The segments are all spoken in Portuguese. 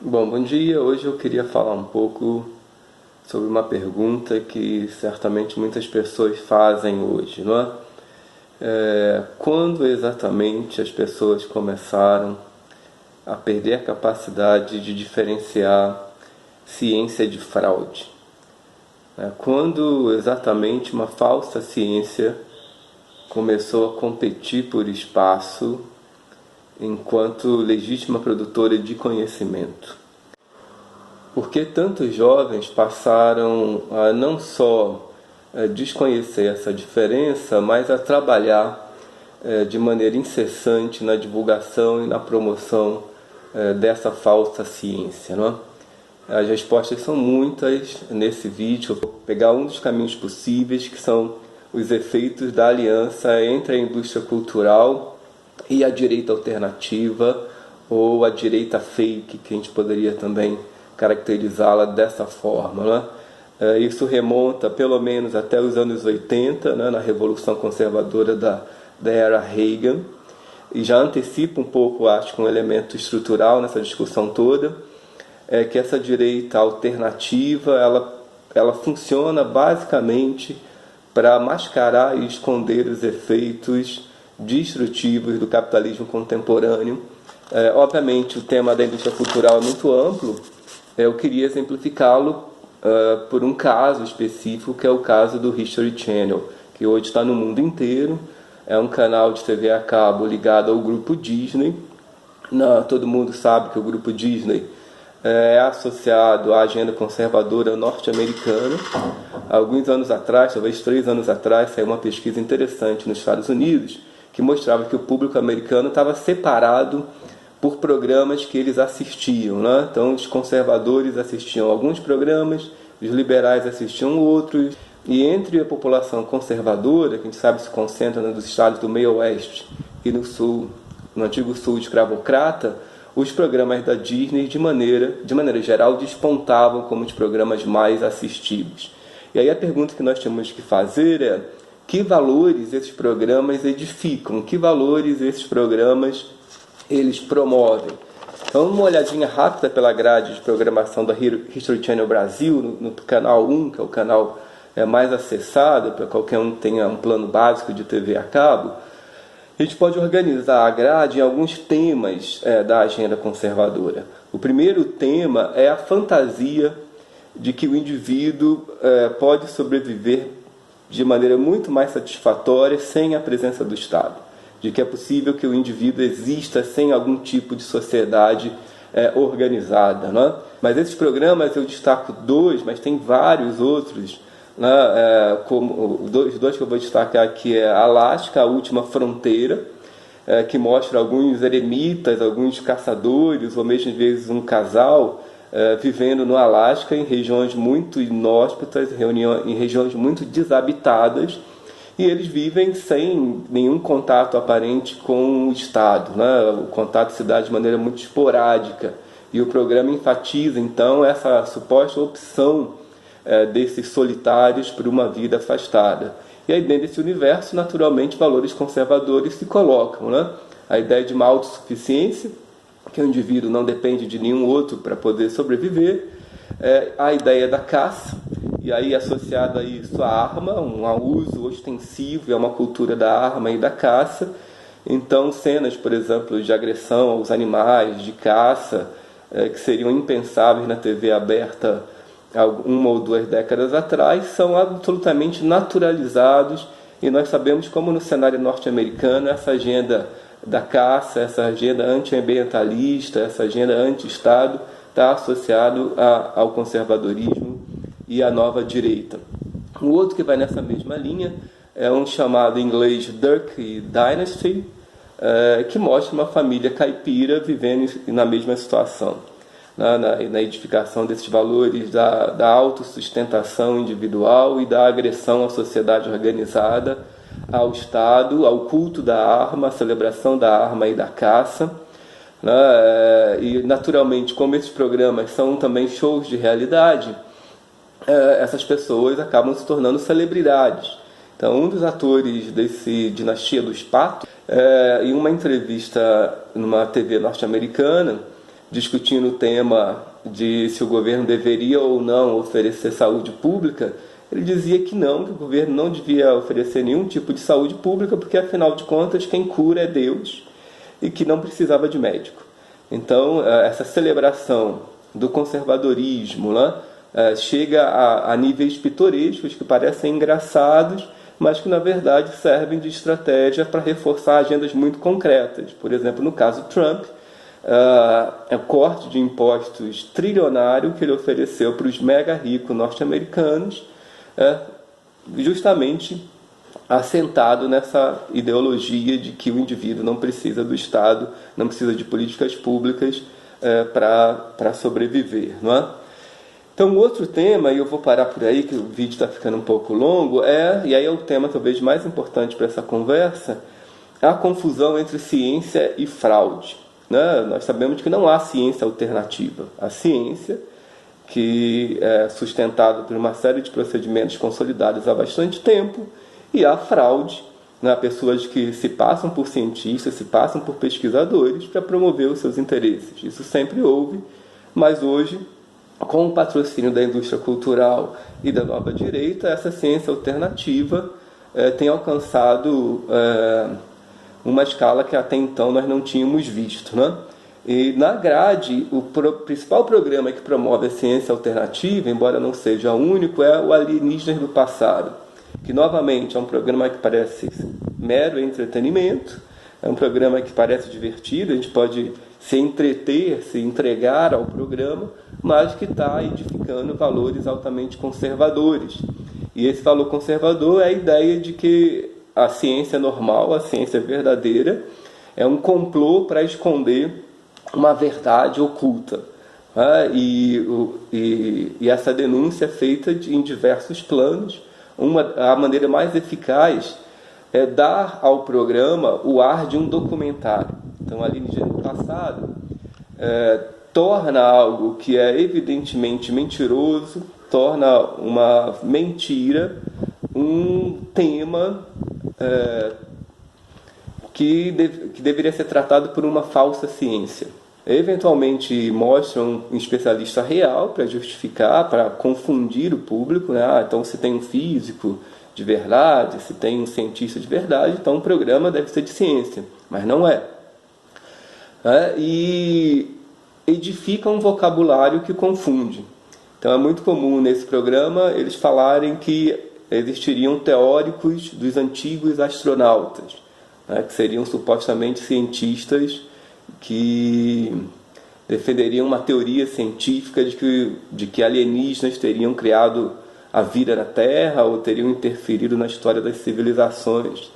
Bom dia. Hoje eu queria falar um pouco sobre uma pergunta que certamente muitas pessoas fazem hoje, não é? Quando exatamente as pessoas começaram a perder a capacidade de diferenciar ciência de fraude? Quando exatamente uma falsa ciência começou a competir por espaço enquanto legítima produtora de conhecimento? Porque tantos jovens passaram a não só desconhecer essa diferença, mas a trabalhar de maneira incessante na divulgação e na promoção dessa falsa ciência, não é? As respostas são muitas nesse vídeo. Eu vou pegar um dos caminhos possíveis, que são os efeitos da aliança entre a indústria cultural e a direita alternativa, ou a direita fake, que a gente poderia também caracterizá-la dessa forma, né? Isso remonta pelo menos até os anos 80, né, na Revolução Conservadora da era Reagan, e já antecipa um pouco, acho, um elemento estrutural nessa discussão toda, é que essa direita alternativa ela funciona basicamente para mascarar e esconder os efeitos destrutivos do capitalismo contemporâneo. Obviamente, o tema da indústria cultural é muito amplo. Eu queria exemplificá-lo por um caso específico, que é o caso do History Channel, que hoje está no mundo inteiro. É um canal de TV a cabo ligado ao grupo Disney. Todo mundo sabe que o grupo Disney é associado à agenda conservadora norte-americana. Alguns anos atrás, talvez 3 anos atrás, saiu uma pesquisa interessante nos Estados Unidos que mostrava que o público americano estava separado por programas que eles assistiam, né? Então, os conservadores assistiam alguns programas, os liberais assistiam outros, e entre a população conservadora, que a gente sabe se concentra nos estados do meio oeste e no sul, no antigo sul escravocrata, os programas da Disney, de maneira geral, despontavam como os programas mais assistidos. E aí a pergunta que nós temos que fazer é: que valores esses programas edificam? Que valores esses programas eles promovem? Então, uma olhadinha rápida pela grade de programação da History Channel Brasil, no canal 1, que é o canal mais acessado para qualquer um que tenha um plano básico de TV a cabo. A gente pode organizar a grade em alguns temas da agenda conservadora. O primeiro tema é a fantasia de que o indivíduo pode sobreviver de maneira muito mais satisfatória sem a presença do Estado, de que é possível que o indivíduo exista sem algum tipo de sociedade organizada, né? Mas esses programas eu destaco 2, mas tem vários outros, né? Como os dois que eu vou destacar aqui é Alasca, a Última Fronteira, que mostra alguns eremitas, alguns caçadores, ou mesmo às vezes um casal vivendo no Alasca, em regiões muito inóspitas, em regiões muito desabitadas, e eles vivem sem nenhum contato aparente com o Estado, né? O contato se dá de maneira muito esporádica, e o programa enfatiza então essa suposta opção desses solitários por uma vida afastada. E aí dentro desse universo, naturalmente, valores conservadores se colocam, né? A ideia de uma autossuficiência, que o indivíduo não depende de nenhum outro para poder sobreviver, a ideia da caça, e aí associado a isso a arma, um uso ostensivo, é uma cultura da arma e da caça. Então cenas, por exemplo, de agressão aos animais, de caça, que seriam impensáveis na TV aberta há 1 ou 2 décadas atrás, são absolutamente naturalizados, e nós sabemos como no cenário norte-americano essa agenda da caça, essa agenda antiambientalista, essa agenda anti-Estado está associado ao conservadorismo e à nova direita. Um outro que vai nessa mesma linha é um chamado em inglês Duck Dynasty, que mostra uma família caipira vivendo na mesma situação, na edificação desses valores da autossustentação individual e da agressão à sociedade organizada, ao Estado, ao culto da arma, à celebração da arma e da caça, né? E naturalmente, como esses programas são também shows de realidade, essas pessoas acabam se tornando celebridades. Então, um dos atores desse Dinastia dos Patos, em uma entrevista numa TV norte-americana, discutindo o tema de se o governo deveria ou não oferecer saúde pública, ele dizia que não, que o governo não devia oferecer nenhum tipo de saúde pública, porque afinal de contas quem cura é Deus e que não precisava de médico. Então, essa celebração do conservadorismo, né, chega a níveis pitorescos que parecem engraçados, mas que na verdade servem de estratégia para reforçar agendas muito concretas. Por exemplo, no caso Trump, o corte de impostos trilionário que ele ofereceu para os mega ricos norte-americanos, justamente assentado nessa ideologia de que o indivíduo não precisa do Estado, não precisa de políticas públicas para sobreviver, não é? Então, outro tema, e eu vou parar por aí, que o vídeo está ficando um pouco longo, e aí é o tema talvez mais importante para essa conversa, a confusão entre ciência e fraude. Né? Nós sabemos que não há ciência alternativa. A ciência, que é sustentada por uma série de procedimentos consolidados há bastante tempo, e há fraude, né? Pessoas que se passam por cientistas, se passam por pesquisadores para promover os seus interesses. Isso sempre houve, mas hoje, com o patrocínio da indústria cultural e da nova direita, essa ciência alternativa tem alcançado uma escala que até então nós não tínhamos visto, né? E na grade, o principal programa que promove a ciência alternativa, embora não seja o único, é o Alienígenas do Passado, que novamente é um programa que parece mero entretenimento, é um programa que parece divertido, a gente pode se entreter, se entregar ao programa, mas que está edificando valores altamente conservadores. E esse valor conservador é a ideia de que a ciência normal, a ciência verdadeira, é um complô para esconder uma verdade oculta. E essa denúncia é feita em diversos planos. A maneira mais eficaz é dar ao programa o ar de um documentário. Então, ali no passado, torna algo que é evidentemente mentiroso, torna uma mentira um tema que deveria ser tratado por uma falsa ciência. Eventualmente mostram um especialista real para justificar, para confundir o público, né? Então, se tem um físico de verdade, se tem um cientista de verdade, então o programa deve ser de ciência, mas não é. E edifica um vocabulário que confunde. Então é muito comum nesse programa eles falarem que existiriam teóricos dos antigos astronautas, né, que seriam supostamente cientistas que defenderiam uma teoria científica de que alienígenas teriam criado a vida na Terra ou teriam interferido na história das civilizações.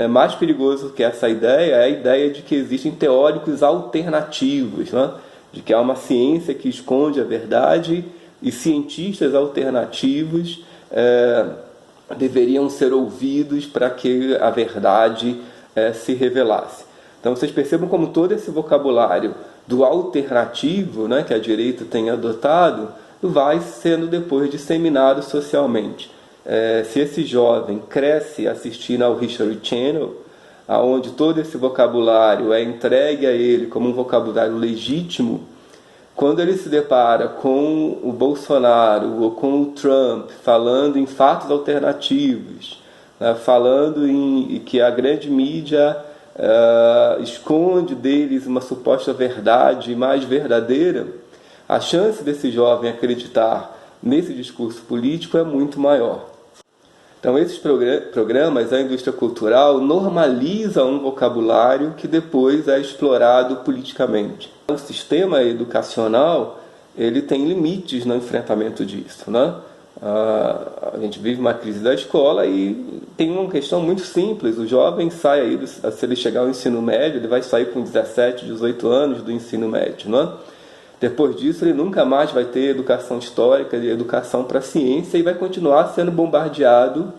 Mais perigoso que essa ideia é a ideia de que existem teóricos alternativos, né? De que há uma ciência que esconde a verdade e cientistas alternativos deveriam ser ouvidos para que a verdade se revelasse. Então vocês percebam como todo esse vocabulário do alternativo, né, que a direita tem adotado, vai sendo depois disseminado socialmente. Se esse jovem cresce assistindo ao History Channel, onde todo esse vocabulário é entregue a ele como um vocabulário legítimo, quando ele se depara com o Bolsonaro ou com o Trump falando em fatos alternativos, né, falando em que a grande mídia esconde deles uma suposta verdade mais verdadeira, a chance desse jovem acreditar nesse discurso político é muito maior. Então, esses programas, a indústria cultural normaliza um vocabulário que depois é explorado politicamente. O sistema educacional ele tem limites no enfrentamento disso, né? A gente vive uma crise da escola e tem uma questão muito simples. O jovem sai aí, se ele chegar ao ensino médio, ele vai sair com 17, 18 anos do ensino médio, né? Depois disso, ele nunca mais vai ter educação histórica e educação para a ciência e vai continuar sendo bombardeado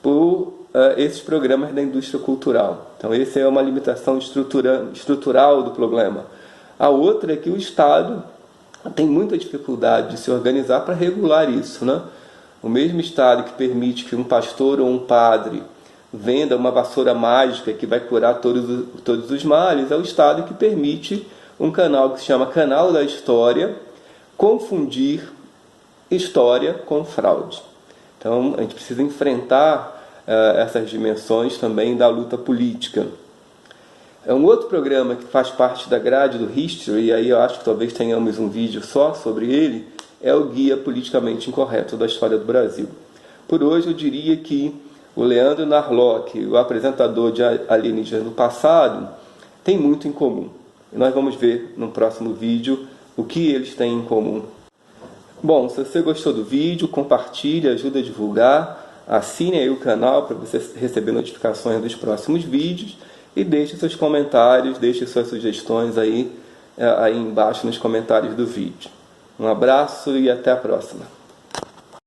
por esses programas da indústria cultural. Então, essa é uma limitação estrutural do problema. A outra é que o Estado tem muita dificuldade de se organizar para regular isso, né? O mesmo Estado que permite que um pastor ou um padre venda uma vassoura mágica que vai curar todos os males é o Estado que permite um canal que se chama Canal da História, confundir história com fraude. Então, a gente precisa enfrentar essas dimensões também da luta política. Um outro programa que faz parte da grade do History, e aí eu acho que talvez tenhamos um vídeo só sobre ele, é o Guia Politicamente Incorreto da História do Brasil. Por hoje eu diria que o Leandro Narlock, o apresentador de Alienígenas no Passado, tem muito em comum. E nós vamos ver no próximo vídeo o que eles têm em comum. Bom, se você gostou do vídeo, compartilhe, ajuda a divulgar, assine aí o canal para você receber notificações dos próximos vídeos e deixe seus comentários, deixe suas sugestões aí embaixo nos comentários do vídeo. Um abraço e até a próxima.